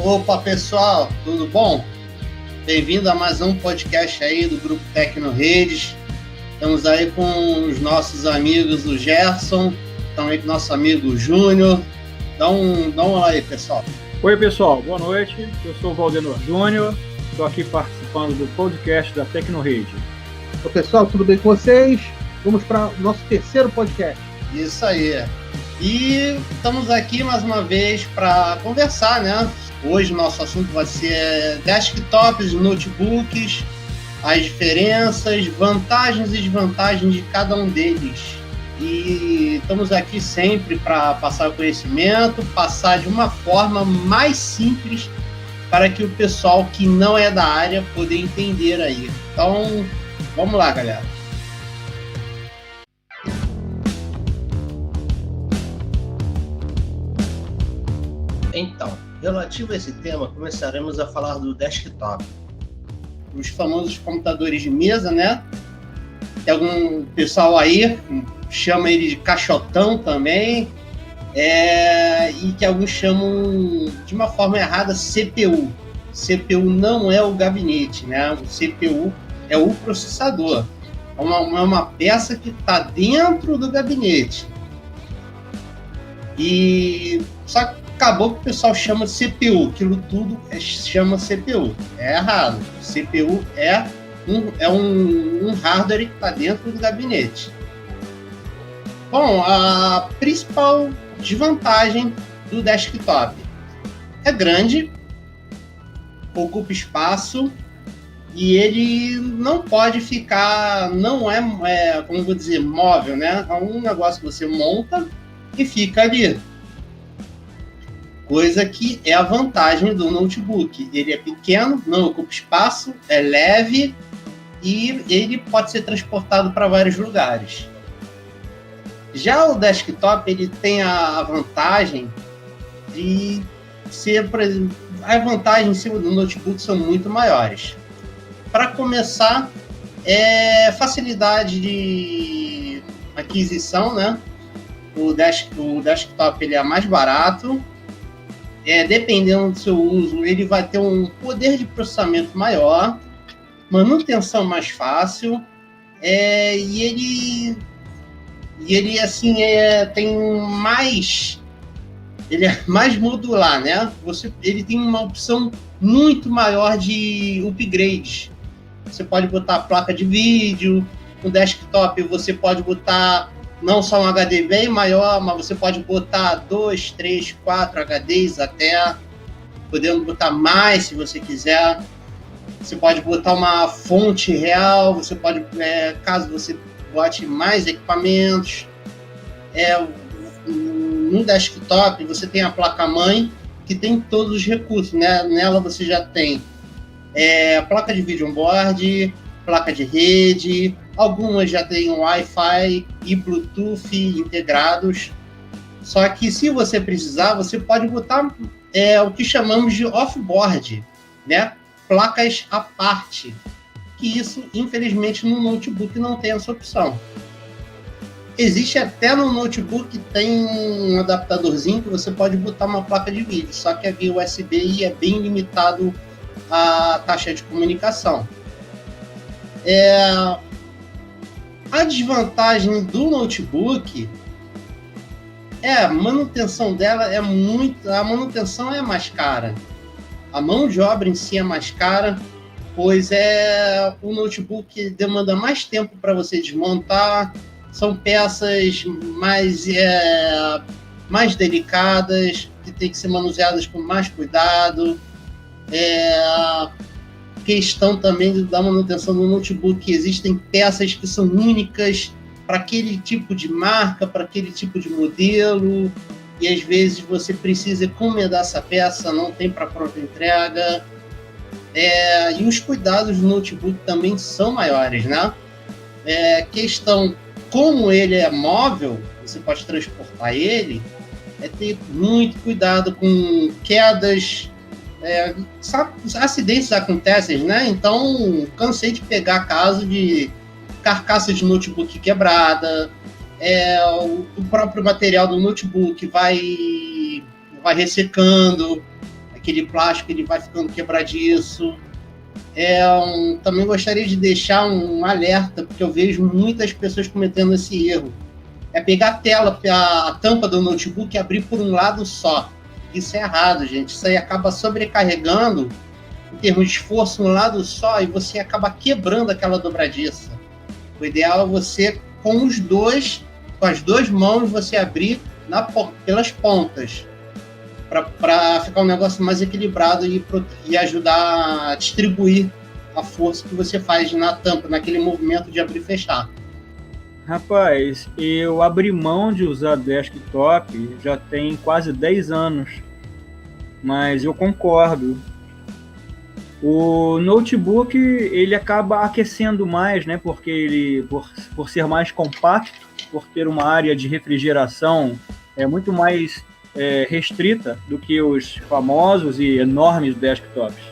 Opa, pessoal, tudo bom? Bem-vindo a mais um podcast aí do Grupo Tecnoredes. Estamos aí com os nossos amigos, o Gerson, estamos aí com o nosso amigo Júnior. Dá um olá aí, pessoal. Oi, pessoal, boa noite. Eu sou o Valdenor Júnior, estou aqui participando do podcast da Tecnorede. Oi, pessoal, tudo bem com vocês? Vamos para o nosso terceiro podcast. Isso aí. E estamos aqui mais uma vez para conversar, né? Hoje o nosso assunto vai ser desktops, notebooks, as diferenças, vantagens e desvantagens de cada um deles. E estamos aqui sempre para passar o conhecimento, passar de uma forma mais simples para que o pessoal que não é da área poder entender aí. Então, vamos lá, galera. Então, relativo a esse tema, começaremos a falar do desktop. Os famosos computadores de mesa, né? Tem algum pessoal aí chama ele de caixotão também, e que alguns chamam de uma forma errada CPU. CPU não é o gabinete, né? O CPU é o processador. É uma peça que está dentro do gabinete. E só que acabou que o pessoal chama de CPU, aquilo tudo chama CPU. É errado. CPU é um hardware que está dentro do gabinete. Bom, a principal desvantagem do desktop é grande, ocupa espaço e ele não pode ficar, não é como vou dizer, móvel, né? É um negócio que você monta e fica ali. Coisa que é a vantagem do notebook. Ele é pequeno, não ocupa espaço, é leve e ele pode ser transportado para vários lugares. Já o desktop, ele tem a vantagem de ser, por exemplo, a vantagem em cima do notebook são muito maiores. Para começar, facilidade de aquisição, né? O desktop ele é mais barato. Dependendo do seu uso, ele vai ter um poder de processamento maior, manutenção mais fácil, e ele assim tem mais, ele é mais modular, né? Ele tem uma opção muito maior de upgrades. Você pode botar placa de vídeo no desktop, você pode botar não só um HD bem maior, mas você pode botar 2, 3, 4 HDs até, podendo botar mais se você quiser. Você pode botar uma fonte real, você pode, caso você bote mais equipamentos. No desktop você tem a placa-mãe, que tem todos os recursos, né? Nela você já tem placa de vídeo on-board, placa de rede, algumas já têm Wi-Fi e Bluetooth integrados. Só que se você precisar, você pode botar o que chamamos de off-board, né? Placas à parte. Que isso, infelizmente, no notebook não tem essa opção. Existe até no notebook, tem um adaptadorzinho que você pode botar uma placa de vídeo, só que a via USB e é bem limitado a taxa de comunicação. A desvantagem do notebook a manutenção dela a manutenção é mais cara. A mão de obra em si é mais cara, pois o notebook demanda mais tempo para você desmontar, são peças mais delicadas, que tem que ser manuseadas com mais cuidado. A questão também da manutenção do notebook, existem peças que são únicas para aquele tipo de marca, para aquele tipo de modelo, e às vezes você precisa encomendar essa peça, não tem para pronta entrega. E os cuidados do notebook também são maiores, né? Questão, como ele é móvel, você pode transportar ele, ter muito cuidado com quedas. Acidentes acontecem, né? Então, cansei de pegar caso de carcaça de notebook quebrada, o próprio material do notebook vai ressecando, aquele plástico ele vai ficando quebradiço. Também gostaria de deixar um alerta, porque eu vejo muitas pessoas cometendo esse erro. É pegar a tampa do notebook e abrir por um lado só. Isso é errado, gente. Isso aí acaba sobrecarregando, em termos de esforço, um lado só, e você acaba quebrando aquela dobradiça. O ideal é você, com as duas mãos, você abrir pelas pontas, para ficar um negócio mais equilibrado e ajudar a distribuir a força que você faz na tampa, naquele movimento de abrir e fechar. Rapaz, eu abri mão de usar desktop já tem quase 10 anos, mas eu concordo. O notebook, ele acaba aquecendo mais, né, porque ele, por ser mais compacto, por ter uma área de refrigeração muito mais restrita do que os famosos e enormes desktops.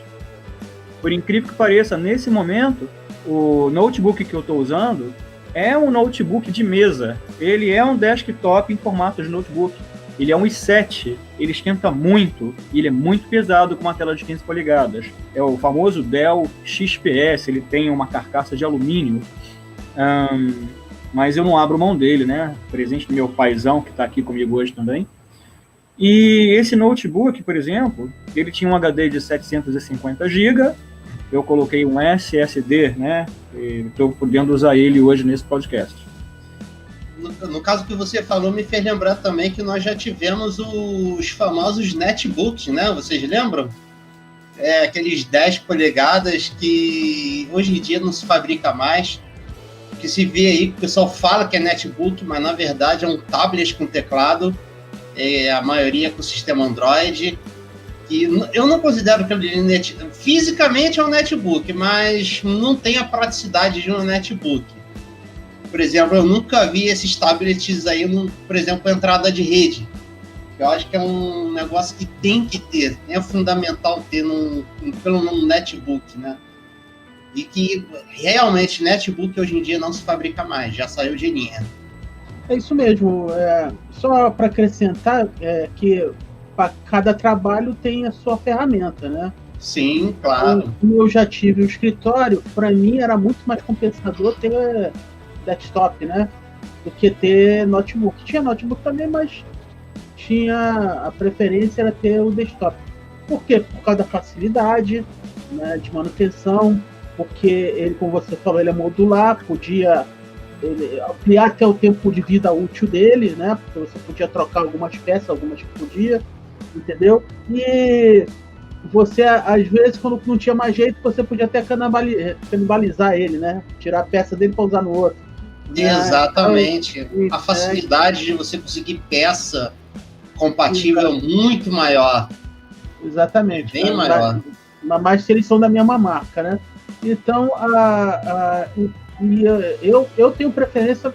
Por incrível que pareça, nesse momento, o notebook que eu estou usando é um notebook de mesa. Ele é um desktop em formato de notebook. Ele é um i7, ele esquenta muito e ele é muito pesado com uma tela de 15 polegadas. É o famoso Dell XPS, ele tem uma carcaça de alumínio, mas eu não abro mão dele, né? Presente do meu paizão, que está aqui comigo hoje também. E esse notebook, por exemplo, ele tinha um HD de 750 GB, eu coloquei um SSD, né? Estou podendo usar ele hoje nesse podcast. No caso que você falou, me fez lembrar também que nós já tivemos os famosos netbooks, né? Vocês lembram? Aqueles 10 polegadas que hoje em dia não se fabrica mais, que se vê aí, que o pessoal fala que é netbook, mas na verdade é um tablet com teclado, a maioria com sistema Android, que eu não considero que ele fisicamente é um netbook, mas não tem a praticidade de um netbook. Por exemplo, eu nunca vi esses tablets aí, por exemplo, entrada de rede. Eu acho que é um negócio que tem que ter, é fundamental ter pelo netbook, né? E que realmente netbook hoje em dia não se fabrica mais, já saiu de linha. É isso mesmo. Só para acrescentar que para cada trabalho tem a sua ferramenta, né? Sim, claro. Como eu já tive o escritório, para mim era muito mais compensador ter desktop, né? Do que ter notebook. Tinha notebook também, mas a preferência era ter o desktop. Por quê? Por causa da facilidade, né, de manutenção, porque ele, como você falou, ele é modular, podia ampliar até o tempo de vida útil dele, né? Porque você podia trocar algumas peças, algumas que podia, entendeu? E você, às vezes, quando não tinha mais jeito, você podia até canibalizar ele, né? Tirar a peça dele para usar no outro. Exatamente. A facilidade de você conseguir peça compatível é muito maior. Exatamente. Bem maior. Mas se eles são da mesma marca, né? Então, eu tenho preferência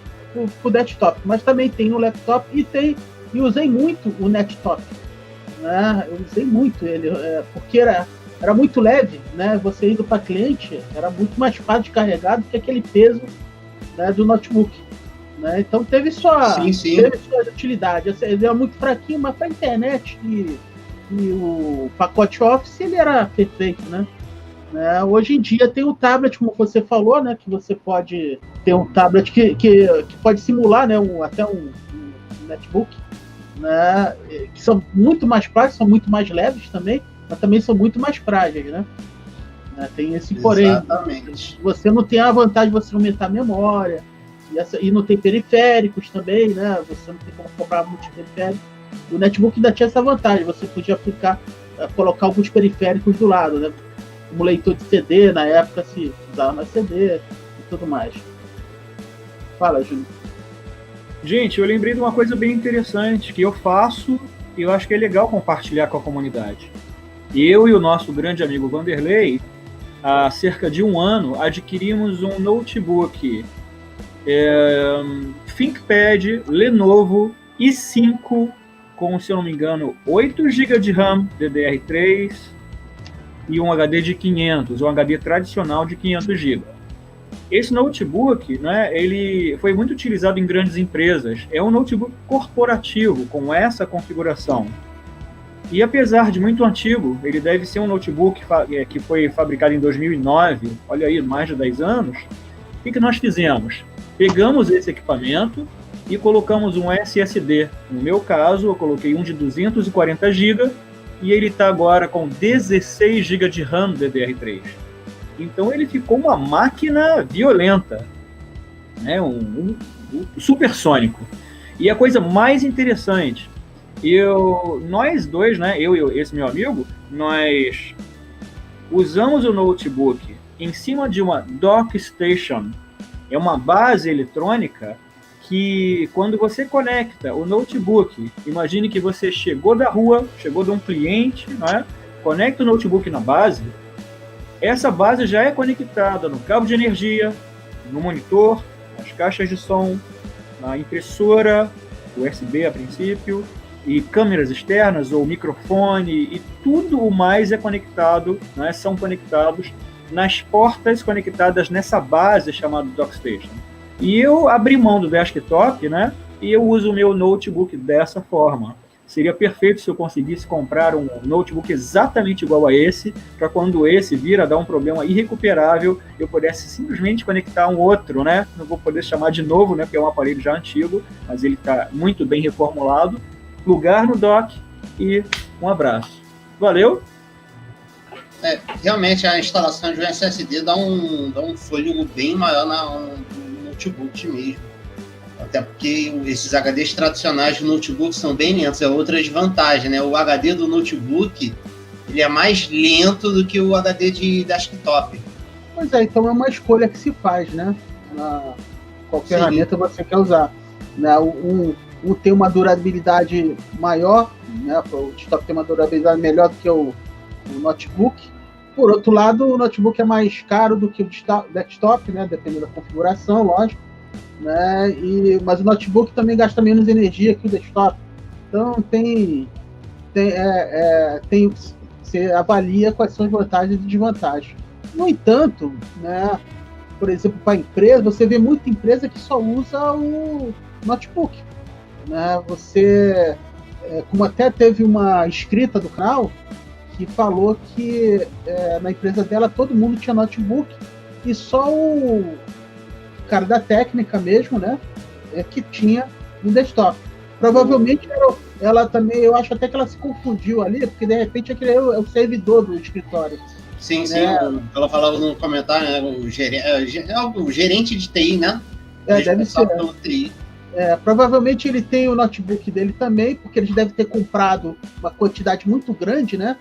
por desktop, mas também tenho o laptop e usei muito o netop. Né? Eu usei muito ele, porque era muito leve, né? Você indo para cliente, era muito mais fácil de carregar do que aquele peso, né, do notebook. Né? Então teve sua utilidade. Ele era muito fraquinho, mas para a internet e o pacote Office ele era perfeito, né? Hoje em dia tem o tablet, como você falou, né? Que você pode ter um tablet que pode simular, né? Até um netbook, né? Que são muito mais práticos, são muito mais leves também, mas também são muito mais frágeis, né? Tem esse porém. Exatamente. Você não tem a vantagem de você aumentar a memória, e não tem periféricos também, né? Você não tem como comprar muitos periféricos. O netbook ainda tinha essa vantagem, você podia colocar alguns periféricos do lado, né? Como leitor de CD, na época se usava mais CD e tudo mais. Fala, Júlio. Gente, eu lembrei de uma coisa bem interessante que eu faço e eu acho que é legal compartilhar com a comunidade. Eu e o nosso grande amigo Vanderlei, há cerca de um ano, adquirimos um notebook ThinkPad Lenovo i5 com, se eu não me engano, 8 GB de RAM DDR3 e um HD de 500, um HD tradicional de 500 GB. Esse notebook, né, ele foi muito utilizado em grandes empresas. É um notebook corporativo com essa configuração. E apesar de muito antigo, ele deve ser um notebook que foi fabricado em 2009, olha aí, mais de 10 anos, o que nós fizemos? Pegamos esse equipamento e colocamos um SSD. No meu caso, eu coloquei um de 240 GB e ele está agora com 16 GB de RAM DDR3. Então ele ficou uma máquina violenta, né? um supersônico. E a coisa mais interessante, nós dois, né, eu e esse meu amigo, nós usamos o notebook em cima de uma dock station. É uma base eletrônica que, quando você conecta o notebook, imagine que você chegou da rua, chegou de um cliente, né, conecta o notebook na base, essa base já é conectada no cabo de energia, no monitor, nas caixas de som, na impressora, USB a princípio, e câmeras externas ou microfone, e tudo o mais é conectado, né, são conectados nas portas conectadas nessa base chamada Dockstation. E eu abri mão do desktop, né, e eu uso o meu notebook dessa forma. Seria perfeito se eu conseguisse comprar um notebook exatamente igual a esse, para quando esse vir a dar um problema irrecuperável, eu pudesse simplesmente conectar um outro, né? Não vou poder chamar de novo, né, porque é um aparelho já antigo, mas ele está muito bem reformulado. Plugar no dock e um abraço. Valeu! Realmente a instalação de um SSD dá um fôlego bem maior no notebook mesmo. Até porque esses HDs tradicionais de notebook são bem lentos, é outra desvantagem, né? O HD do notebook, ele é mais lento do que o HD de desktop. Pois é, então é uma escolha que se faz, né? Qual ferramenta você quer usar. Né? Um tem uma durabilidade maior, né? O desktop tem uma durabilidade melhor do que o notebook. Por outro lado, o notebook é mais caro do que o desktop, né? Dependendo da configuração, lógico. Né? Mas o notebook também gasta menos energia que o desktop. Então você avalia quais são as vantagens e desvantagens. No entanto, né, por exemplo, para a empresa, você vê muita empresa que só usa o notebook. Né? Você, como até teve uma inscrita do canal que falou que na empresa dela todo mundo tinha notebook e só o cara da técnica mesmo, né, que tinha um desktop. Provavelmente ela também, eu acho até que ela se confundiu ali, porque de repente aquele é o servidor do escritório. Sim, ela falava no comentário, né, o gerente de TI, né? Deve ser. TI. Provavelmente ele tem o notebook dele também, porque eles devem ter comprado uma quantidade muito grande, né,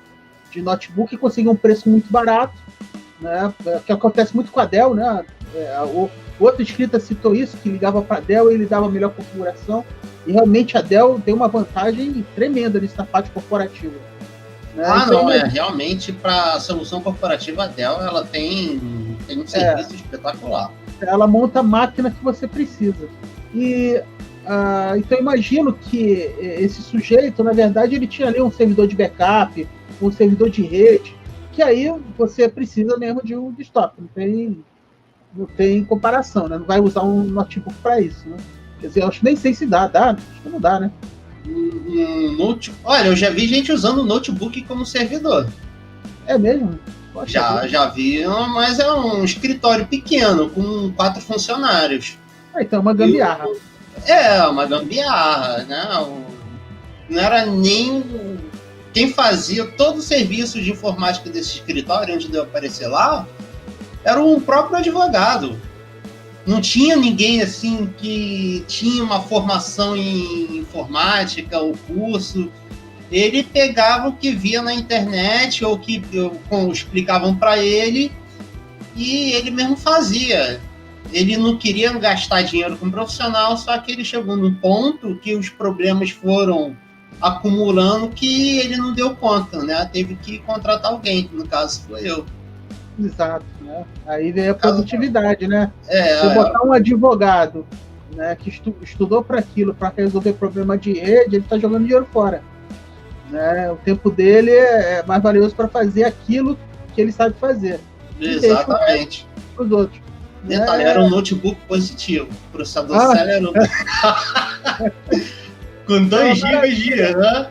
de notebook e conseguiu um preço muito barato, né, que acontece muito com a Dell, né? Outra inscrita citou isso, que ligava para a Dell e ele dava a melhor configuração. E realmente a Dell tem uma vantagem tremenda nessa parte corporativa. Né? Então, realmente para a solução corporativa a Dell ela tem um serviço espetacular. Ela monta a máquina que você precisa. Então imagino que esse sujeito, na verdade, ele tinha ali um servidor de backup, um servidor de rede, que aí você precisa mesmo de um desktop. Não tem comparação, né? Não vai usar um notebook para isso, né? Quer dizer, eu nem sei se dá, acho que não dá, né? Olha, eu já vi gente usando o notebook como servidor. É mesmo? Já vi, mas é um escritório pequeno, com 4 funcionários. Então é uma gambiarra. Uma gambiarra, né? Não era nem... Quem fazia todo o serviço de informática desse escritório, onde deu aparecer lá, era o próprio advogado. Não tinha ninguém assim que tinha uma formação em informática ou curso. Ele pegava o que via na internet ou que explicavam para ele e ele mesmo fazia. Ele não queria gastar dinheiro com um profissional, só que ele chegou num ponto que os problemas foram acumulando que ele não deu conta, né? Teve que contratar alguém, que no caso foi eu. Exato, né? Aí vem a produtividade, né? Você botar um advogado, né, que estudou para aquilo, para resolver problema de rede, ele está jogando dinheiro fora. Né? O tempo dele é mais valioso para fazer aquilo que ele sabe fazer. Exatamente. Os outros. Detalhe, era um notebook positivo. O processador Celeron. Com 2 GB de RAM.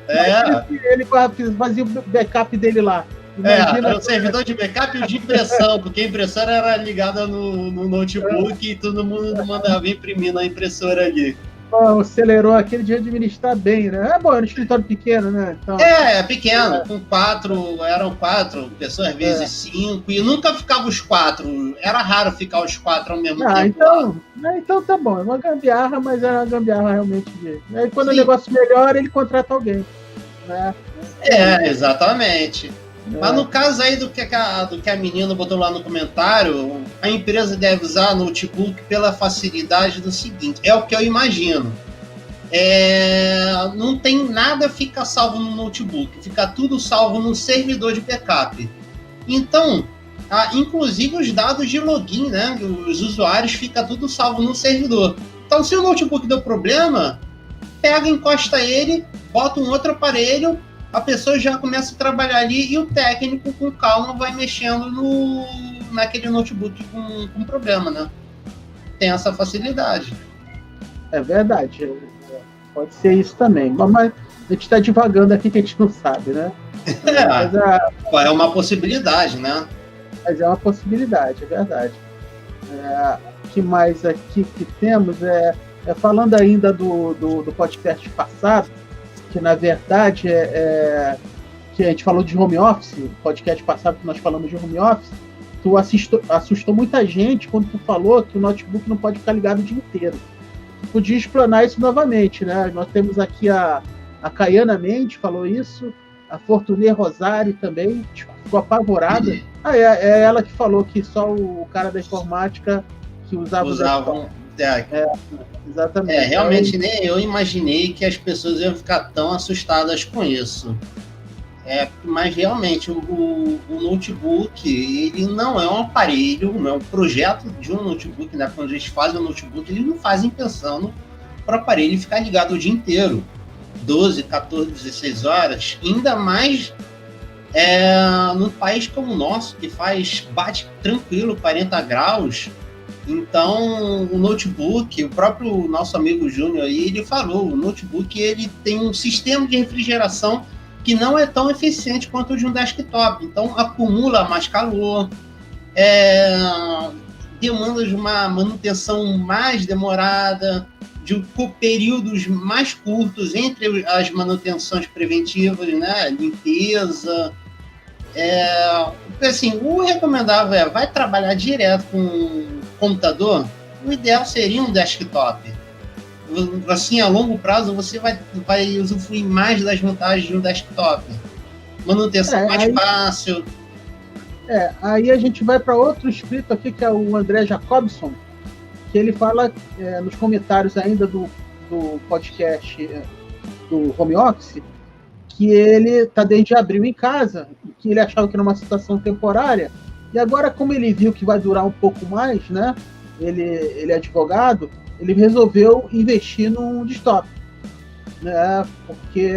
Ele fazia o backup dele lá. Era o servidor de backup e de impressão, porque a impressora era ligada no notebook e todo mundo mandava imprimir na impressora ali. Acelerou aquele de administrar bem, né? É bom, era um escritório pequeno, né? Então, pequeno, com 4, eram 4 pessoas, vezes 5, e nunca ficava os 4. Era raro ficar os 4 ao mesmo tempo. Então tá bom, é uma gambiarra, mas era uma gambiarra realmente. Aí quando o negócio melhora, ele contrata alguém. Né? Exatamente. Mas no caso aí do que a menina botou lá no comentário, a empresa deve usar notebook pela facilidade do seguinte, é o que eu imagino. Não tem nada fica salvo no notebook, fica tudo salvo no servidor de backup. Então, inclusive os dados de login, né, os usuários, fica tudo salvo no servidor. Então, se o notebook deu problema, pega, encosta ele, bota um outro aparelho, a pessoa já começa a trabalhar ali e o técnico, com calma, vai mexendo naquele notebook com problema, né? Tem essa facilidade. É verdade. Pode ser isso também. Mas a gente está divagando aqui que a gente não sabe, né? É uma possibilidade, né? Mas é uma possibilidade, é verdade. O que mais aqui que temos falando ainda do podcast passado, que na verdade que a gente falou de home office, no podcast passado que nós falamos de home office, tu assustou muita gente quando tu falou que o notebook não pode ficar ligado o dia inteiro. Tu podia explanar isso novamente, né? Nós temos aqui a Caiana Mendes falou isso, a Fortuné Rosário também ficou apavorada. É ela que falou que só o cara da informática que usava exatamente. Realmente nem eu imaginei que as pessoas iam ficar tão assustadas com isso. Mas realmente o notebook, ele não é um aparelho, não é um projeto de um notebook, né? Quando a gente faz um notebook, eles não fazem pensando para o aparelho ficar ligado o dia inteiro, 12, 14, 16 horas, ainda mais num país como o nosso, que bate tranquilo 40 graus. Então, o notebook, o próprio nosso amigo Júnior aí, ele falou, o notebook ele tem um sistema de refrigeração que não é tão eficiente quanto o de um desktop. Então, acumula mais calor, demanda de uma manutenção mais demorada, de períodos mais curtos entre as manutenções preventivas, né? Limpeza. Assim, o recomendável vai trabalhar direto com computador, o ideal seria um desktop. Assim, a longo prazo, você vai usufruir mais das vantagens de um desktop. Manutenção mais fácil. Aí a gente vai para outro inscrito aqui, que é o André Jacobson, que ele fala nos comentários ainda do podcast do Home Office, que ele está desde abril em casa, que ele achava que era uma situação temporária, e agora, como ele viu que vai durar um pouco mais, né? Ele é advogado, ele resolveu investir num desktop, né? Porque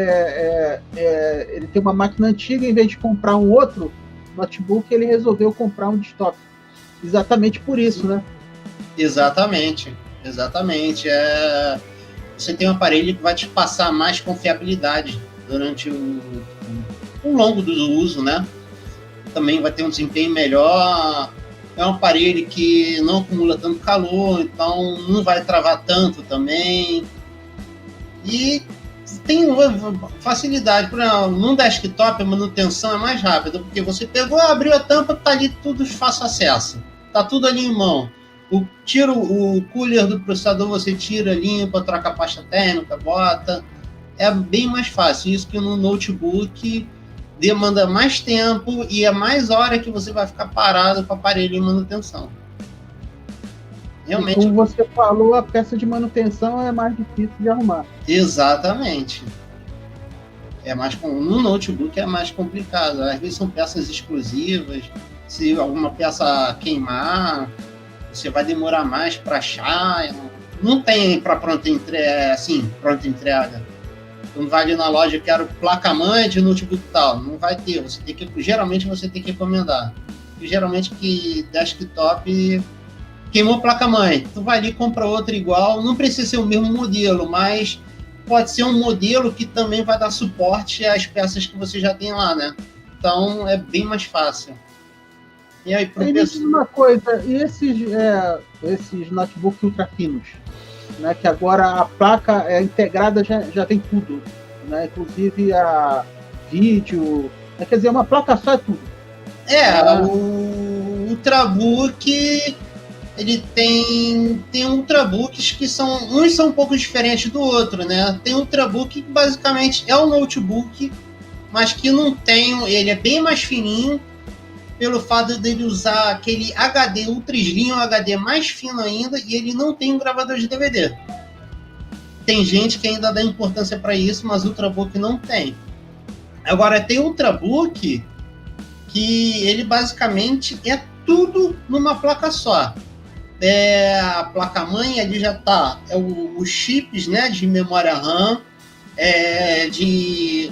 ele tem uma máquina antiga, em vez de comprar um outro notebook, ele resolveu comprar um desktop. Exatamente por isso, né? Exatamente. Você tem um aparelho que vai te passar mais confiabilidade durante o longo do uso, né? Também vai ter um desempenho melhor. É um aparelho que não acumula tanto calor, então não vai travar tanto também. E tem facilidade. Num desktop, a manutenção é mais rápida, porque você pegou, abriu a tampa, está ali tudo de fácil acesso. Está tudo ali em mão. Tira o cooler do processador, você tira, limpa, troca a pasta térmica, bota. É bem mais fácil. Isso que no notebook demanda mais tempo e é mais hora que você vai ficar parado com o aparelho em manutenção. Realmente. E como você falou, a peça de manutenção é mais difícil de arrumar. Exatamente. No notebook é mais complicado. Às vezes são peças exclusivas. Se alguma peça queimar, você vai demorar mais para achar. Não tem para pronta entrega. Não vai ali na loja, quero placa-mãe de notebook tal. Não vai ter. Geralmente você tem que encomendar. E geralmente que desktop queimou placa-mãe. Tu vai ali e compra outra igual. Não precisa ser o mesmo modelo, mas pode ser um modelo que também vai dar suporte às peças que você já tem lá, né? Então é bem mais fácil. E aí, me diz uma coisa, e esses notebooks ultra finos, né, que agora a placa integrada já tem tudo, né, inclusive a vídeo, quer dizer, uma placa só é tudo. O Ultrabook, ele tem Ultrabooks que uns são um pouco diferentes do outro, né? Tem Ultrabook que basicamente é um notebook, mas que não tem, ele é bem mais fininho, pelo fato dele usar aquele HD Ultra Slim, um HD mais fino ainda, e ele não tem um gravador de DVD. Tem gente que ainda dá importância para isso, mas o Ultrabook não tem. Agora, tem Ultrabook que ele basicamente é tudo numa placa só. A placa-mãe ali já está, os chips, né, de memória RAM,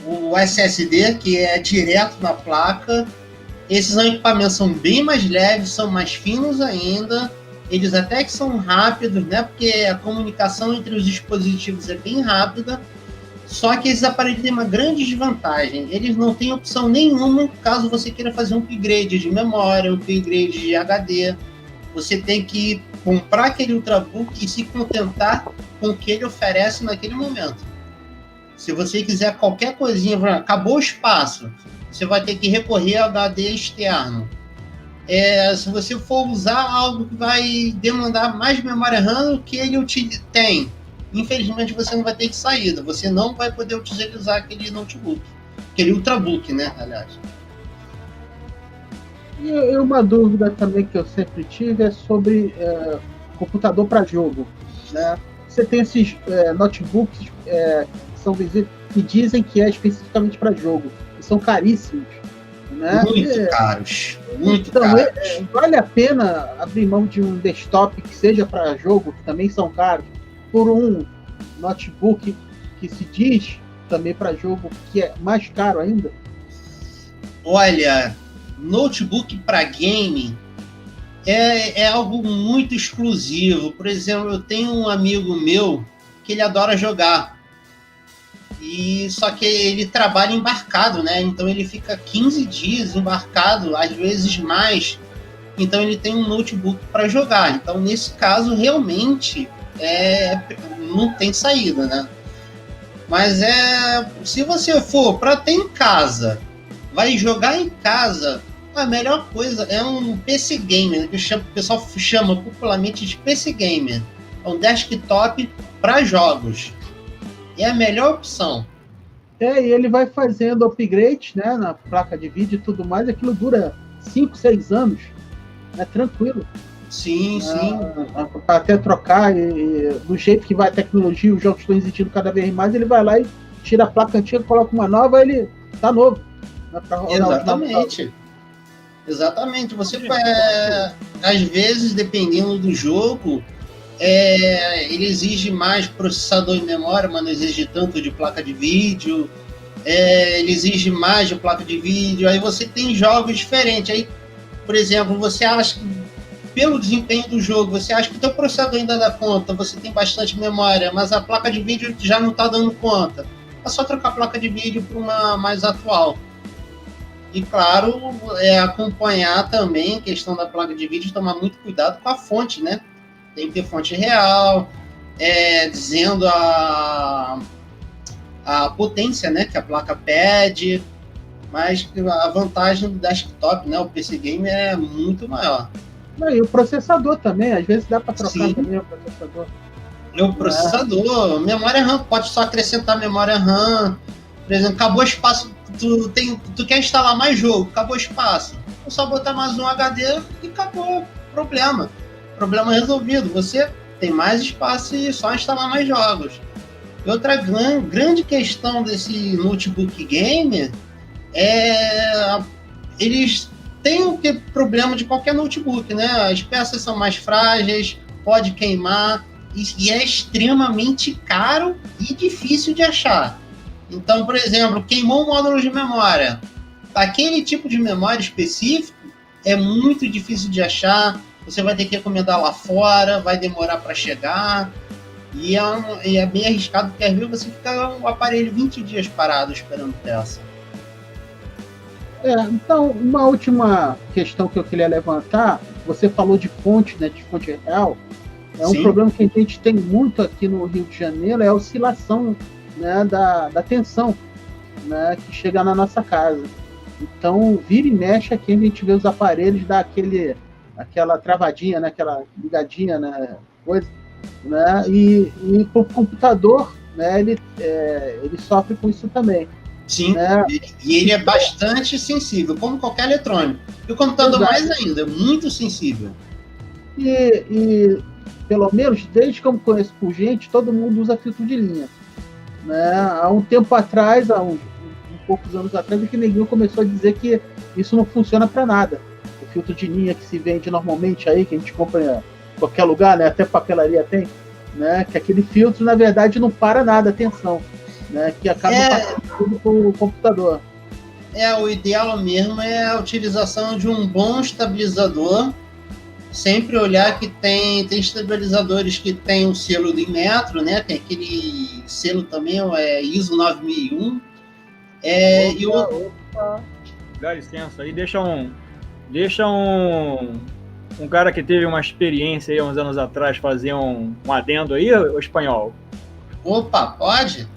o SSD, que é direto na placa. Esses equipamentos são bem mais leves, são mais finos ainda. Eles até que são rápidos, né? Porque a comunicação entre os dispositivos é bem rápida. Só que esses aparelhos têm uma grande desvantagem. Eles não têm opção nenhuma caso você queira fazer um upgrade de memória, um upgrade de HD. Você tem que comprar aquele Ultrabook e se contentar com o que ele oferece naquele momento. Se você quiser qualquer coisinha, acabou o espaço, você vai ter que recorrer ao HD externo. Se você for usar algo que vai demandar mais memória RAM do que ele tem, infelizmente você não vai ter saída. Você não vai poder utilizar aquele notebook. Aquele Ultrabook, né, aliás. E uma dúvida também que eu sempre tive é sobre computador para jogo, né? Você tem esses notebooks que dizem que é especificamente para jogo, e são caríssimos, né? Muito caros. Então, vale a pena abrir mão de um desktop que seja para jogo, que também são caros, por um notebook que se diz também para jogo, que é mais caro ainda? Olha, notebook para game é algo muito exclusivo. Por exemplo, eu tenho um amigo meu que ele adora jogar. Só que ele trabalha embarcado, né? Então ele fica 15 dias embarcado, às vezes mais. Então ele tem um notebook para jogar. Então, nesse caso, realmente não tem saída, né? Mas se você for para ter em casa, vai jogar em casa, a melhor coisa é um PC Gamer, que o pessoal chama popularmente de PC Gamer. É um desktop para jogos. É a melhor opção. E ele vai fazendo upgrade, né, na placa de vídeo e tudo mais, aquilo dura 5, 6 anos, né, tranquilo. Sim. Até trocar, do jeito que vai a tecnologia, os jogos estão exigindo cada vez mais, ele vai lá e tira a placa antiga, coloca uma nova, ele tá novo. Né, Exatamente. Você às vezes, dependendo do jogo, ele exige mais processador e memória, mas não exige tanto de placa de vídeo. Ele exige mais de placa de vídeo. Aí você tem jogos diferentes. Aí, por exemplo, você acha que, pelo desempenho do jogo, você acha que o teu processador ainda dá conta, você tem bastante memória, mas a placa de vídeo já não está dando conta. É só trocar a placa de vídeo para uma mais atual. E, claro, acompanhar também a questão da placa de vídeo, tomar muito cuidado com a fonte, né? Tem que ter fonte real, dizendo a potência, né, que a placa pede, mas a vantagem do desktop, né, o PC Gamer, é muito maior. E o processador também, às vezes dá para trocar também o processador. O processador, memória RAM, pode só acrescentar memória RAM. Por exemplo, acabou o espaço, tu quer instalar mais jogo, acabou o espaço, é só botar mais um HD e acabou o problema. Problema resolvido, você tem mais espaço e só instalar mais jogos. E outra grande questão desse notebook gamer eles têm o problema de qualquer notebook, né? As peças são mais frágeis, pode queimar, e é extremamente caro e difícil de achar. Então, por exemplo, queimou um módulo de memória. Aquele tipo de memória específico é muito difícil de achar. Você vai ter que encomendar lá fora, vai demorar para chegar. E é bem arriscado, porque às vezes você fica o aparelho 20 dias parado esperando peça. Então, uma última questão que eu queria levantar, você falou de fonte, né, de fonte real. Um Sim. problema que a gente tem muito aqui no Rio de Janeiro é a oscilação, né, da tensão, né, que chega na nossa casa. Então, vira e mexe aqui, a gente vê os aparelhos dar aquela travadinha, né, aquela ligadinha, né, coisa, né, e o computador, né, ele sofre com isso também. Sim, né? E ele é bastante sensível, como qualquer eletrônico. E o computador mais ainda, é muito sensível. E pelo menos, desde que eu me conheço por gente, todo mundo usa filtro de linha. Né? Há um tempo atrás, poucos anos atrás, é que ninguém começou a dizer que isso não funciona para nada. O filtro de linha que se vende normalmente aí, que a gente compra em qualquer lugar, né? Até papelaria tem, né? Que aquele filtro, na verdade, não para nada a tensão, né? Que acaba passando tudo pro computador. O ideal mesmo é a utilização de um bom estabilizador. Sempre olhar que tem estabilizadores que tem o selo do Inmetro, né? Tem aquele selo também, ISO 9001. Dá licença aí, deixa um cara que teve uma experiência aí uns anos atrás fazer um adendo aí, o espanhol. Opa, pode?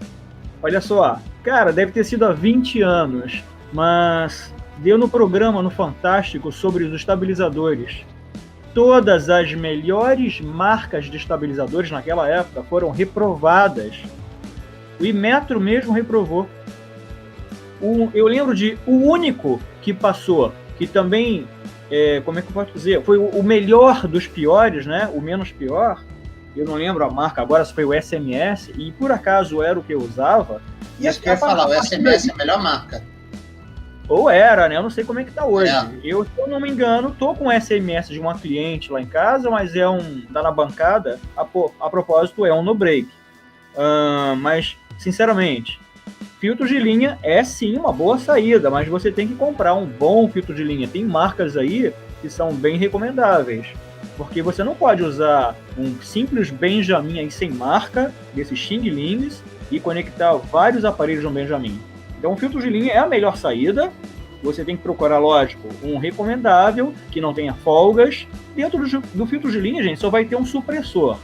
Olha só, cara, deve ter sido há 20 anos, mas deu no programa, no Fantástico, sobre os estabilizadores. Todas as melhores marcas de estabilizadores naquela época foram reprovadas. O Inmetro mesmo reprovou. Eu lembro de o único que passou, que também, como é que eu posso dizer, foi o melhor dos piores, né? O menos pior. Eu não lembro a marca agora, se foi o SMS, e por acaso era o que eu usava. Isso que eu ia falar, o SMS é a melhor marca. Ou era, né? Eu não sei como é que tá hoje. Eu, se eu não me engano, tô com um SMS de uma cliente lá em casa, mas tá na bancada, a propósito, é um no-break. Mas, sinceramente, filtro de linha é sim uma boa saída, mas você tem que comprar um bom filtro de linha. Tem marcas aí que são bem recomendáveis, porque você não pode usar um simples Benjamin aí sem marca, desses Xing Lings, e conectar vários aparelhos no Benjamin. Então o filtro de linha é a melhor saída. Você tem que procurar, lógico, um recomendável, que não tenha folgas. Dentro do filtro de linha, gente, só vai ter um supressor,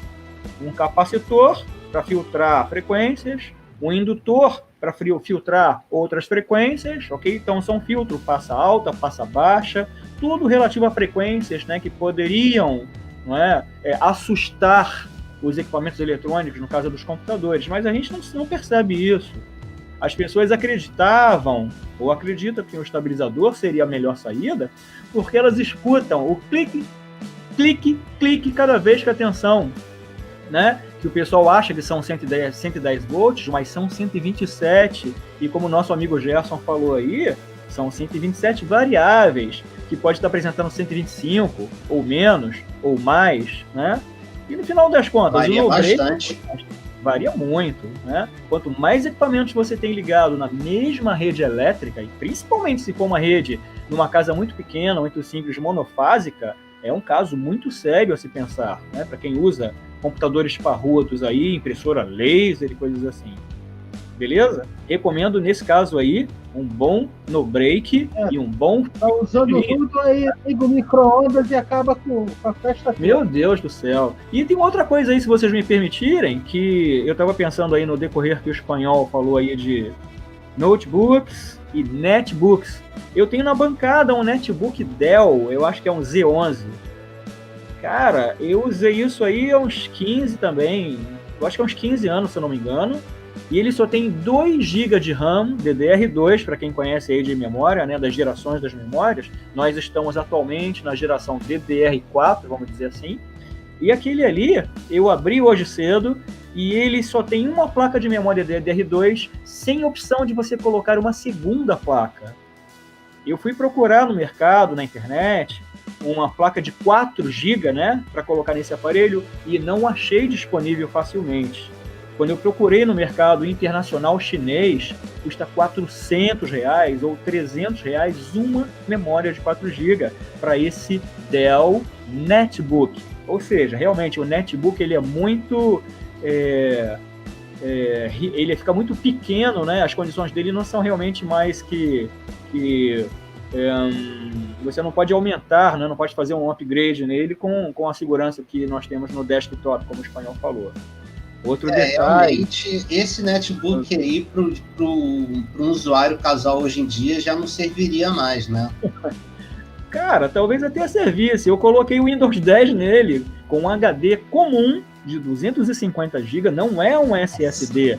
um capacitor para filtrar frequências, um indutor para filtrar outras frequências, ok? Então são filtros passa alta, passa baixa, tudo relativo a frequências, né, que poderiam, não é, assustar os equipamentos eletrônicos, no caso dos computadores, mas a gente não percebe isso. As pessoas acreditavam, ou acreditam que o estabilizador seria a melhor saída, porque elas escutam o clique, clique, clique cada vez que a tensão, né? Que o pessoal acha que são 110 volts, mas são 127, e como o nosso amigo Gerson falou aí, são 127 variáveis, que pode estar apresentando 125, ou menos, ou mais, né? E no final das contas, varia bastante. Varia muito, né? Quanto mais equipamentos você tem ligado na mesma rede elétrica, e principalmente se for uma rede numa casa muito pequena, muito simples, monofásica, é um caso muito sério a se pensar, né? Para quem usa computadores parrudos aí, impressora laser e coisas assim. Beleza? Recomendo, nesse caso aí, um bom no-break e um bom... Tá usando tudo aí, liga o micro-ondas e acaba com a festa. Meu Deus do céu. E tem outra coisa aí, se vocês me permitirem, que eu estava pensando aí no decorrer que o espanhol falou aí de notebooks e netbooks. Eu tenho na bancada um netbook Dell, eu acho que é um Z11. Cara, eu usei isso aí há uns 15 também, eu acho que há uns 15 anos, se eu não me engano. E ele só tem 2 GB de RAM, DDR2, para quem conhece aí de memória, né, das gerações das memórias. Nós estamos atualmente na geração DDR4, vamos dizer assim. E aquele ali, eu abri hoje cedo, e ele só tem uma placa de memória DDR2, sem opção de você colocar uma segunda placa. Eu fui procurar no mercado, na internet, uma placa de 4 GB, né, para colocar nesse aparelho, e não achei disponível facilmente. Quando eu procurei no mercado internacional chinês, custa R$400 ou R$300 uma memória de 4 GB para esse Dell Netbook. Ou seja, realmente o netbook ele é muito ele fica muito pequeno, né? As condições dele não são realmente mais que você não pode aumentar, né? Não pode fazer um upgrade nele com a segurança que nós temos no desktop, como o espanhol falou. Outro detalhe... Realmente, esse netbook aí para um usuário casual hoje em dia já não serviria mais, né? Cara, talvez até servisse. Eu coloquei o Windows 10 nele com um HD comum de 250 GB, não é um SSD,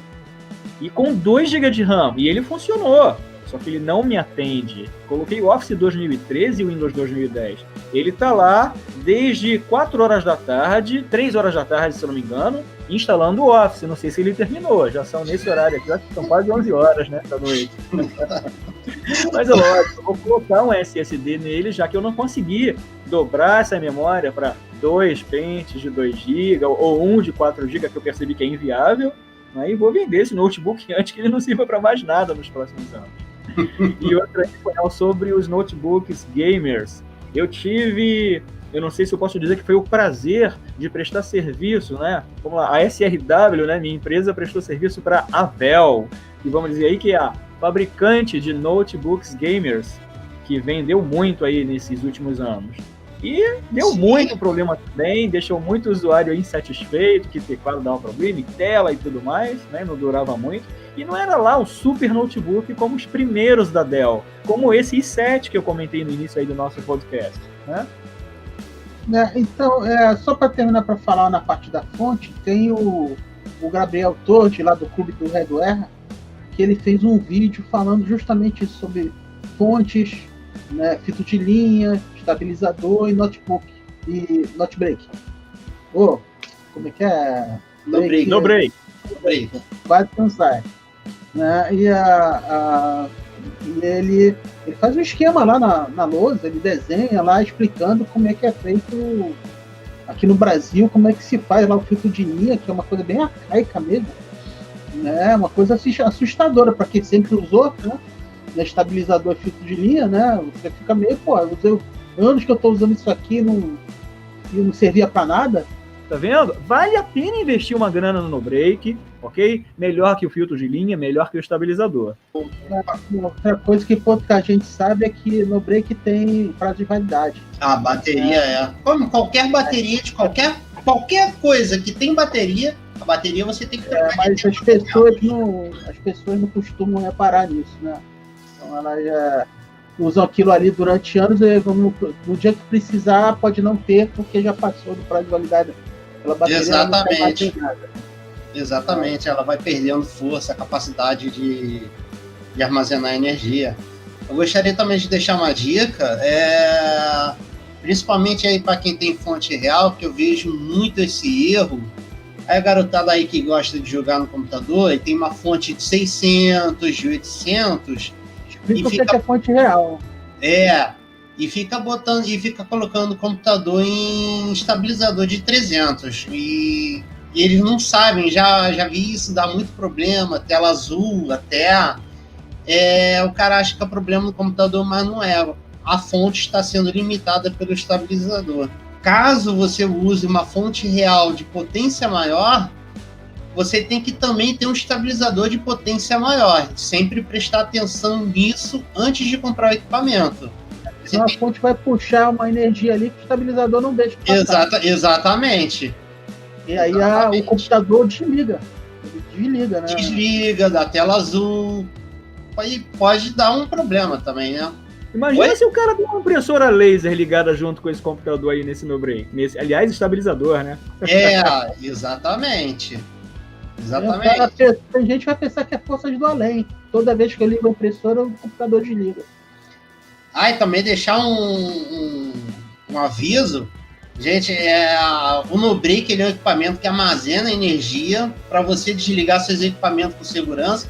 e com 2 GB de RAM, e ele funcionou, só que ele não me atende. Coloquei o Office 2013 e o Windows 2010. Ele tá lá desde 4 horas da tarde, 3 horas da tarde, se eu não me engano, instalando o Office. Não sei se ele terminou, já são nesse horário aqui, acho que são quase 11 horas, né, da noite. Mas é lógico, eu vou colocar um SSD nele, já que eu não consegui dobrar essa memória para 2 pentes de 2 GB ou um de 4 GB, que eu percebi que é inviável, né, e vou vender esse notebook antes que ele não sirva para mais nada nos próximos anos. E outra informação sobre os notebooks gamers. Eu não sei se eu posso dizer que foi o prazer de prestar serviço, né? Vamos lá, a SRW, né, minha empresa, prestou serviço para a Dell, e vamos dizer aí que é a fabricante de notebooks gamers, que vendeu muito aí nesses últimos anos. E deu muito problema também, deixou muito usuário insatisfeito, que teclado dava problema, e tela e tudo mais, né? Não durava muito. E não era lá o super notebook como os primeiros da Dell, como esse i7 que eu comentei no início aí do nosso podcast, né? Então, só para terminar para falar na parte da fonte, tem o Gabriel Todt, lá do Clube do Redware, que ele fez um vídeo falando justamente sobre fontes, né, fito de linha, estabilizador e notebook e notebreak. Como é que é? No break. Quase não sai. Né? E ele faz um esquema lá na lousa, ele desenha lá explicando como é que é feito aqui no Brasil, como é que se faz lá o fito de linha, que é uma coisa bem arcaica mesmo, né? Uma coisa assustadora para quem sempre usou, né? Estabilizador fito de linha, né? Você fica meio, usei anos que eu estou usando isso aqui e não servia para nada. Tá vendo? Vale a pena investir uma grana no break, ok? Melhor que o filtro de linha, melhor que o estabilizador. Outra coisa que pouca gente sabe é que no break tem prazo de validade. A bateria Como qualquer bateria de qualquer coisa que tem bateria, a bateria você tem que trocar. Mas as pessoas não costumam reparar nisso, né? Então elas já usam aquilo ali durante anos e no dia que precisar pode não ter, porque já passou do prazo de validade. Aquela bateria Exatamente, ela vai perdendo força, capacidade de armazenar energia. Eu gostaria também de deixar uma dica, principalmente aí para quem tem fonte real, que eu vejo muito esse erro. Aí a garotada aí que gosta de jogar no computador e tem uma fonte de 600, de 800... Explica o que é fonte real. E fica colocando o computador em estabilizador de 300. E eles não sabem, já vi isso, dá muito problema, tela azul até. O cara acha que é problema no computador, mas não é. A fonte está sendo limitada pelo estabilizador. Caso você use uma fonte real de potência maior, você tem que também ter um estabilizador de potência maior. Sempre prestar atenção nisso antes de comprar o equipamento. Senão a fonte vai puxar uma energia ali que o estabilizador não deixa passar. Exatamente. E aí o computador desliga. Ele desliga, né? Desliga, dá tela azul. Aí pode dar um problema também, né? Imagina se o cara tem uma impressora laser ligada junto com esse computador aí nesse meu break. Aliás, estabilizador, né? Exatamente. Tem gente que vai pensar que é força do além. Toda vez que eu ligo a impressora, o computador desliga. E também deixar um aviso. Gente, o NoBreak ele é um equipamento que armazena energia para você desligar seus equipamentos com segurança.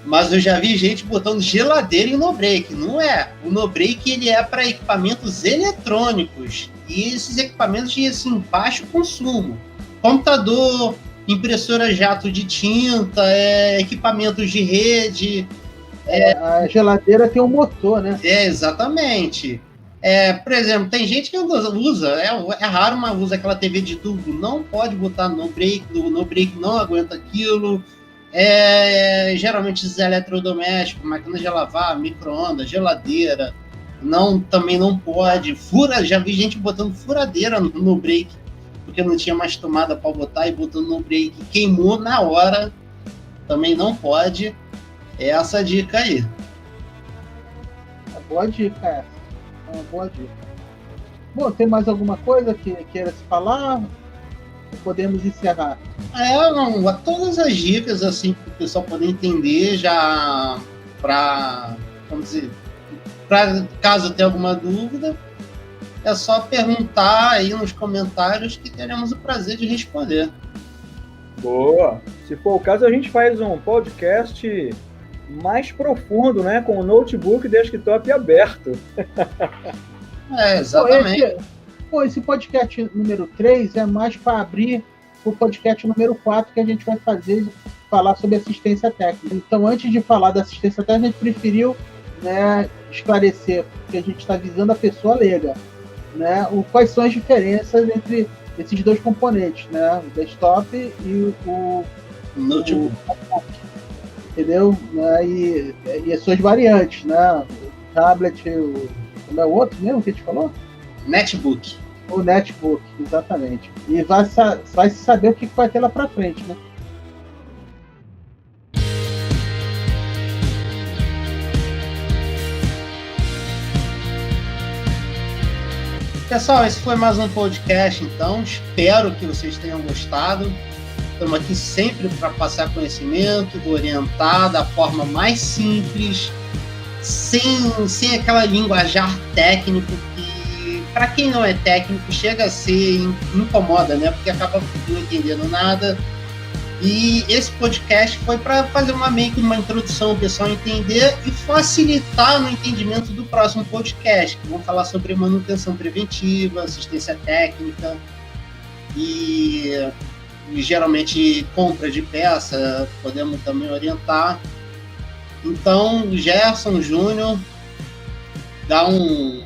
Mas eu já vi gente botando geladeira em NoBreak. Não é. O NoBreak ele é para equipamentos eletrônicos. E esses equipamentos têm assim, baixo consumo. Computador, impressora jato de tinta, equipamentos de rede. A geladeira tem um motor, né? Exatamente. Por exemplo, tem gente que usa, é raro, mas usa aquela TV de tubo, não pode botar no break, no break não aguenta aquilo. Geralmente esses eletrodomésticos, máquina de lavar, micro-ondas, geladeira, também não pode. Já vi gente botando furadeira no break, porque não tinha mais tomada para botar e botando no break, queimou na hora, também não pode. Essa dica aí. Boa dica essa. Uma boa dica. Bom, tem mais alguma coisa que queira se falar? Podemos encerrar. Todas as dicas, assim, para o pessoal poder entender, já para caso tenha alguma dúvida, é só perguntar aí nos comentários que teremos o prazer de responder. Boa! Se for o caso, a gente faz um podcast mais profundo, né? Com o notebook e desktop aberto. Exatamente. Esse podcast número 3 é mais para abrir o podcast número 4 que a gente vai falar sobre assistência técnica. Então, antes de falar da assistência técnica, a gente preferiu, né, esclarecer que a gente está visando a pessoa leiga, né, quais são as diferenças entre esses dois componentes, né, o desktop e o notebook. Entendeu? E as suas variantes, né? O tablet, como é o outro mesmo que a gente falou? Netbook. O netbook, exatamente. E vai se saber o que vai ter lá pra frente, né? Pessoal, esse foi mais um podcast, então. Espero que vocês tenham gostado. Estamos aqui sempre para passar conhecimento, orientar da forma mais simples, sem aquela linguajar técnico que, para quem não é técnico, chega a ser incomoda, né? Porque acaba não entendendo nada. E esse podcast foi para fazer meio que uma introdução, o pessoal entender e facilitar no entendimento do próximo podcast, que vão falar sobre manutenção preventiva, assistência técnica e geralmente compra de peça, podemos também orientar. Então, Gerson, Júnior, dá um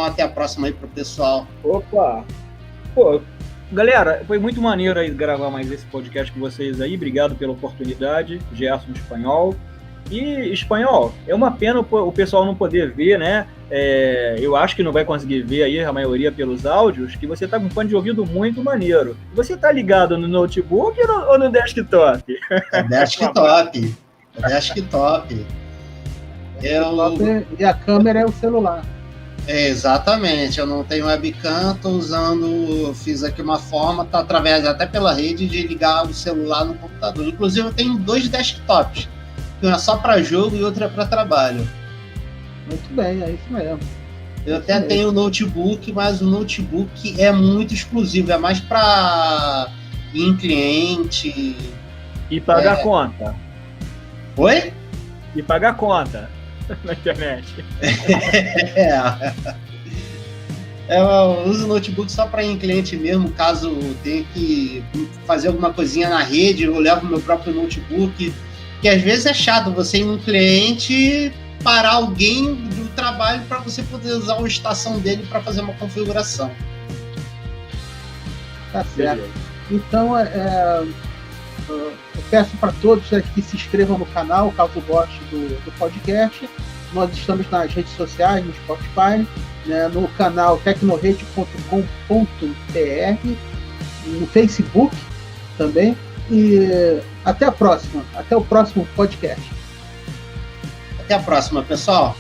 até a próxima aí pro pessoal. Opa! Pô, galera, foi muito maneiro aí gravar mais esse podcast com vocês aí. Obrigado pela oportunidade, Gerson Espanhol. E Espanhol, é uma pena o pessoal não poder ver, né? Eu acho que não vai conseguir ver aí a maioria pelos áudios, que você tá com um fone de ouvido muito maneiro. Você tá ligado no notebook ou no desktop? Desktop. E a câmera é o celular. Exatamente, eu não tenho webcam, fiz aqui uma forma, tá através até pela rede de ligar o celular no computador. Inclusive eu tenho 2 desktops, um é só para jogo e outro é para trabalho. Muito bem, é isso mesmo. Eu até tenho o notebook, mas o notebook é muito exclusivo, é mais para ir em cliente. E pagar conta. Oi? E pagar conta na internet. Eu uso o notebook só para ir em cliente mesmo, caso tenha que fazer alguma coisinha na rede, eu levo meu próprio notebook, que às vezes é chato você ir num cliente, parar alguém do trabalho para você poder usar a estação dele para fazer uma configuração. Tá certo. Então, eu peço para todos que se inscrevam no canal, caso gostem do podcast. Nós estamos nas redes sociais, no Spotify, né, no canal tecnorede.com.br, no Facebook também. E até a próxima. Até o próximo podcast. Até a próxima, pessoal.